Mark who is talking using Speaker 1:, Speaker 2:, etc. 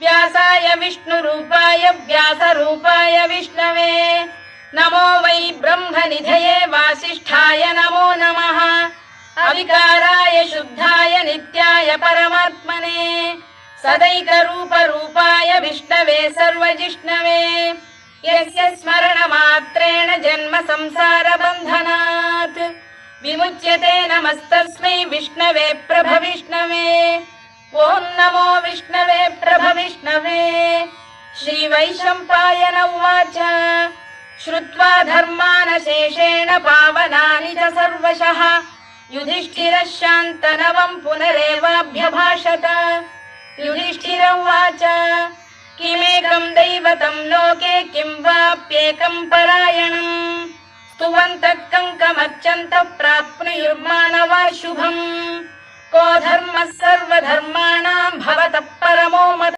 Speaker 1: व्यासाय विष्णुरूपाय व्यासरूपाय विष्णवे नमो वै ब्रह्मनिधये वासिष्ठाय नमो नमः अविकाराय शुद्धाय नित्याय परमात्मने सदैकरूपरूपाय विष्णवे सर्वजिष्णवे यस्य स्मरणमात्रेण जन्म संसारबन्धनात् विमुच्यते नमस्तस्मै विष्णवे प्रभविष्णवे ॐ नमो विष्णवे प्रभविष्णवे श्रीवैशम्पायन उवाच श्रुत्वा धर्मानशेषेण पावनानि च सर्वशः युधिष्ठिरः शान्तनवम् पुनरेवाभ्यभाषत युधिष्ठिर उवाच किमेकम् दैवतम् लोके किं वाप्येकम् परायणम् स्तुवन्तः कङ्कमर्चन्तः प्राप्नुयुर्मानवा शुभम् को धर्मः सर्वधर्माणाम् भवतः परमो मतः